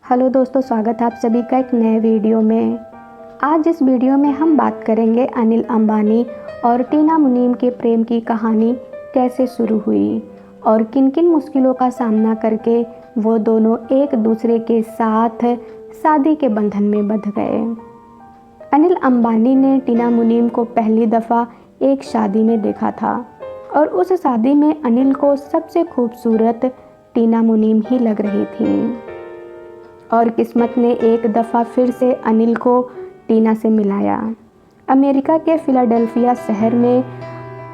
Hello दोस्तों, स्वागत है आप सभी का एक नए वीडियो में। आज इस वीडियो में हम बात करेंगे अनिल अंबानी और टीना मुनीम के प्रेम की कहानी कैसे शुरू हुई और किन किन मुश्किलों का सामना करके वो दोनों एक दूसरे के साथ शादी के बंधन में बंध गए। अनिल अंबानी ने टीना मुनीम को पहली दफ़ा एक शादी में देखा था और उस शादी में अनिल को सबसे खूबसूरत टीना मुनीम ही लग रही थी और किस्मत ने एक दफ़ा फिर से अनिल को टीना से मिलाया। अमेरिका के फिलाडेल्फिया शहर में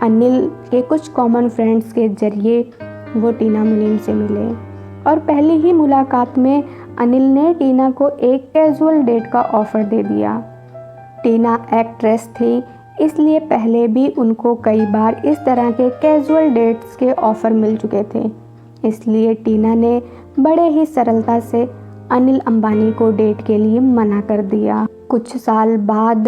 अनिल के कुछ कॉमन फ्रेंड्स के जरिए वो टीना मुनीम से मिले और पहली ही मुलाकात में अनिल ने टीना को एक कैजुअल डेट का ऑफ़र दे दिया। टीना एक्ट्रेस थी, इसलिए पहले भी उनको कई बार इस तरह के कैजुअल डेट्स के ऑफ़र मिल चुके थे। इसलिए टीना ने बड़े ही सरलता से अनिल अंबानी को डेट के लिए मना कर दिया। कुछ साल बाद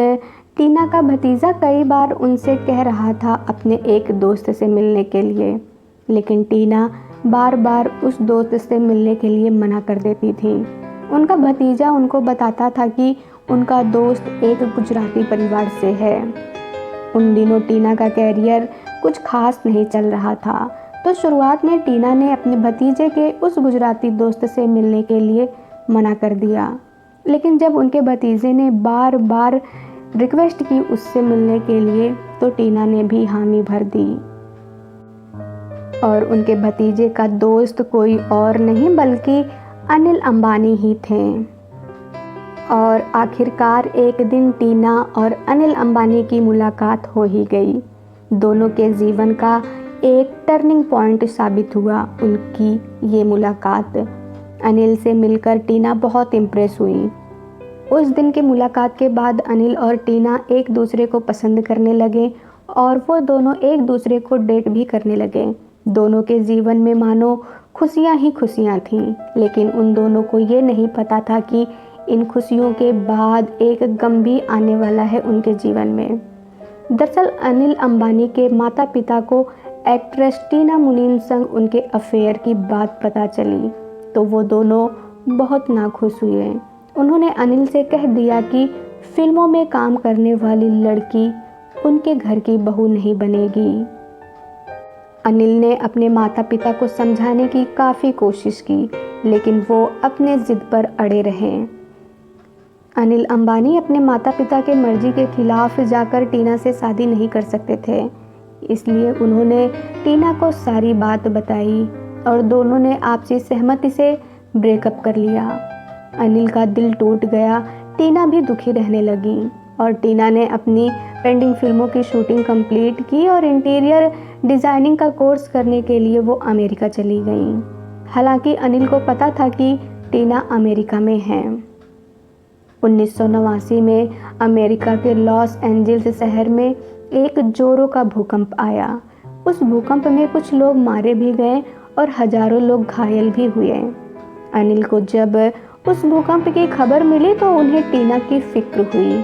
टीना का भतीजा कई बार उनसे कह रहा था अपने एक दोस्त से मिलने के लिए, लेकिन टीना बार बार उस दोस्त से मिलने के लिए मना कर देती थी। उनका भतीजा उनको बताता था कि उनका दोस्त एक गुजराती परिवार से है। उन दिनों टीना का कैरियर कुछ खास नहीं चल रहा था, तो शुरुआत में टीना ने अपने भतीजे के उस गुजराती दोस्त से मिलने के लिए मना कर दिया, लेकिन जब उनके भतीजे ने बार बार रिक्वेस्ट की उससे मिलने के लिए तो टीना ने भी हामी भर दी और उनके भतीजे का दोस्त कोई और नहीं बल्कि अनिल अंबानी ही थे। और आखिरकार एक दिन टीना और अनिल अंबानी की मुलाकात हो ही गई। दोनों के जीवन का एक टर्निंग पॉइंट साबित हुआ उनकी ये मुलाकात। अनिल से मिलकर टीना बहुत इम्प्रेस हुई। उस दिन की मुलाकात के बाद अनिल और टीना एक दूसरे को पसंद करने लगे और वो दोनों एक दूसरे को डेट भी करने लगे। दोनों के जीवन में मानो खुशियाँ ही खुशियाँ थीं, लेकिन उन दोनों को ये नहीं पता था कि इन खुशियों के बाद एक गम भी आने वाला है उनके जीवन में। दरअसल अनिल अंबानी के माता पिता को एक्ट्रेस टीना मुनीम संग उनके अफेयर की बात पता चली तो वो दोनों बहुत नाखुश हुए। उन्होंने अनिल से कह दिया कि फिल्मों में काम करने वाली लड़की उनके घर की बहू नहीं बनेगी। अनिल ने अपने माता पिता को समझाने की काफ़ी कोशिश की, लेकिन वो अपने ज़िद पर अड़े रहे। अनिल अंबानी अपने माता पिता के मर्जी के खिलाफ जाकर टीना से शादी नहीं कर सकते थे, इसलिए उन्होंने टीना को सारी बात बताई और दोनों ने आपसी सहमति से ब्रेकअप कर लिया। अनिल का दिल टूट गया, टीना भी दुखी रहने लगी और टीना ने अपनी पेंडिंग फिल्मों की शूटिंग कंप्लीट की और इंटीरियर डिज़ाइनिंग का कोर्स करने के लिए वो अमेरिका चली गई। हालांकि अनिल को पता था कि टीना अमेरिका में है। 1989 में अमेरिका के लॉस एंजल्स शहर में एक जोरों का भूकंप आया। उस भूकंप में कुछ लोग मारे भी गए और हजारों लोग घायल भी हुए। अनिल को जब उस भूकंप की खबर मिली तो उन्हें टीना की फिक्र हुई।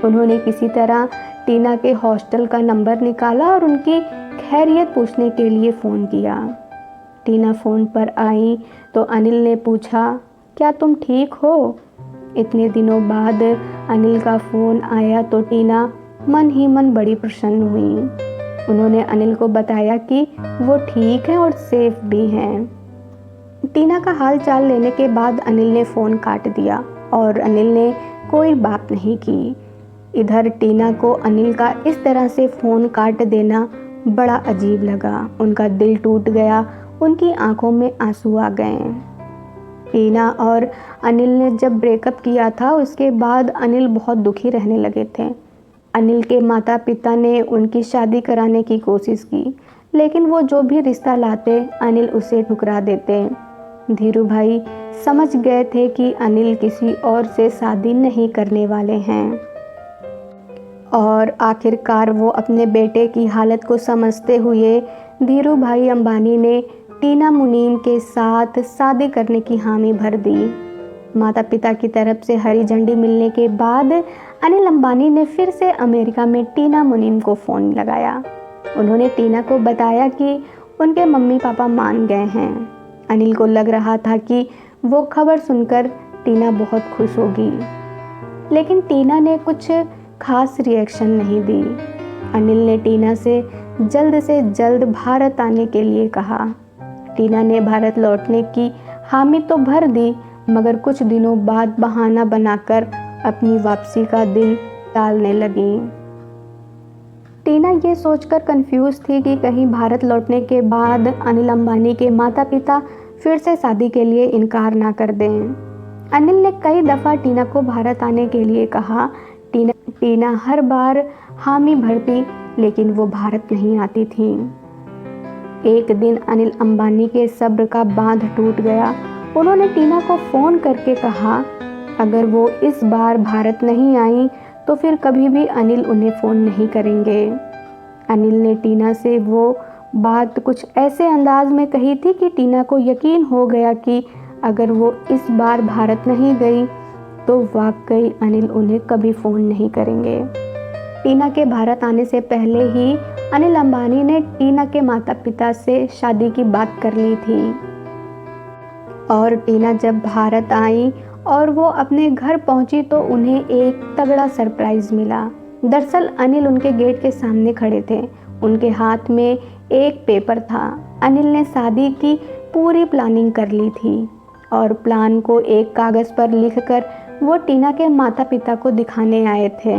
उन्होंने किसी तरह टीना के हॉस्टल का नंबर निकाला और उनकी खैरियत पूछने के लिए फ़ोन किया। टीना फ़ोन पर आई तो अनिल ने पूछा, क्या तुम ठीक हो? इतने दिनों बाद अनिल का फ़ोन आया तो टीना मन ही मन बड़ी प्रसन्न हुई। उन्होंने अनिल को बताया कि वो ठीक हैं और सेफ भी हैं। टीना का हाल चाल लेने के बाद अनिल ने फ़ोन काट दिया और अनिल ने कोई बात नहीं की। इधर टीना को अनिल का इस तरह से फ़ोन काट देना बड़ा अजीब लगा। उनका दिल टूट गया, उनकी आंखों में आंसू आ गए। टीना और अनिल ने जब ब्रेकअप किया था उसके बाद अनिल बहुत दुखी रहने लगे थे। अनिल के माता पिता ने उनकी शादी कराने की कोशिश की, लेकिन वो जो भी रिश्ता लाते अनिल उसे ठुकरा देते। धीरू भाई समझ गए थे कि अनिल किसी और से शादी नहीं करने वाले हैं और आखिरकार वो अपने बेटे की हालत को समझते हुए धीरू भाई अंबानी ने टीना मुनीम के साथ शादी करने की हामी भर दी। माता पिता की तरफ से हरी झंडी मिलने के बाद अनिल अंबानी ने फिर से अमेरिका में टीना मुनीम को फ़ोन लगाया। उन्होंने टीना को बताया कि उनके मम्मी पापा मान गए हैं। अनिल को लग रहा था कि वो खबर सुनकर टीना बहुत खुश होगी। लेकिन टीना ने कुछ खास रिएक्शन नहीं दी। अनिल ने टीना से जल्द भारत आने के लिए कहा। टीना ने भारत लौटने की हामी तो भर दी, मगर कुछ दिनों बाद बहाना बनाकर अपनी वापसी का दिन टालने लगी। टीना ये सोचकर कंफ्यूज थी कि कहीं भारत लौटने के बाद अनिल अंबानी के माता पिता फिर से शादी के लिए इनकार ना कर दें। अनिल ने कई दफ़ा टीना को भारत आने के लिए कहा। टीना हर बार हामी भरती, लेकिन वो भारत नहीं आती थी। एक दिन अनिल अंबानी के सब्र का बांध टूट गया। उन्होंने टीना को फ़ोन करके कहा, अगर वो इस बार भारत नहीं आई तो फिर कभी भी अनिल उन्हें फ़ोन नहीं करेंगे। अनिल ने टीना से वो बात कुछ ऐसे अंदाज में कही थी कि टीना को यकीन हो गया कि अगर वो इस बार भारत नहीं गई तो वाकई अनिल उन्हें कभी फ़ोन नहीं करेंगे। टीना के भारत आने से पहले ही अनिल अंबानी ने टीना के माता पिता से शादी की बात कर ली थी। और टीना जब भारत आई और वो अपने घर पहुंची तो उन्हें एक तगड़ा सरप्राइज़ मिला। दरअसल अनिल उनके गेट के सामने खड़े थे। उनके हाथ में एक पेपर था। अनिल ने शादी की पूरी प्लानिंग कर ली थी और प्लान को एक कागज़ पर लिखकर वो टीना के माता पिता को दिखाने आए थे।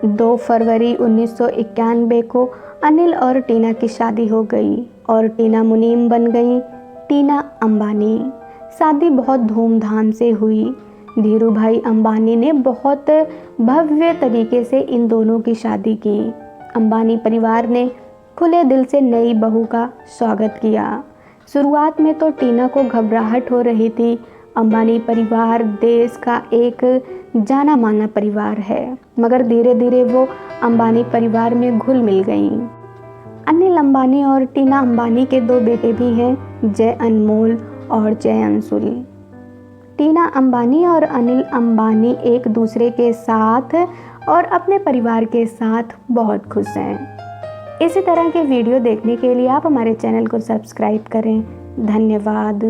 2 फरवरी 1991 को अनिल और टीना की शादी हो गई और टीना मुनीम बन गई टीना अंबानी। शादी बहुत धूमधाम से हुई। धीरू भाई अंबानी ने बहुत भव्य तरीके से इन दोनों की शादी की। अंबानी परिवार ने खुले दिल से नई बहू का स्वागत किया। शुरुआत में तो टीना को घबराहट हो रही थी। अंबानी परिवार देश का एक जाना माना परिवार है, मगर धीरे धीरे वो अंबानी परिवार में घुल मिल गईं। अनिल अंबानी और टीना अंबानी के 2 बेटे भी हैं, जय अनमोल और जय अंशुल। टीना अंबानी और अनिल अंबानी एक दूसरे के साथ और अपने परिवार के साथ बहुत खुश हैं। इसी तरह के वीडियो देखने के लिए आप हमारे चैनल को सब्सक्राइब करें। धन्यवाद।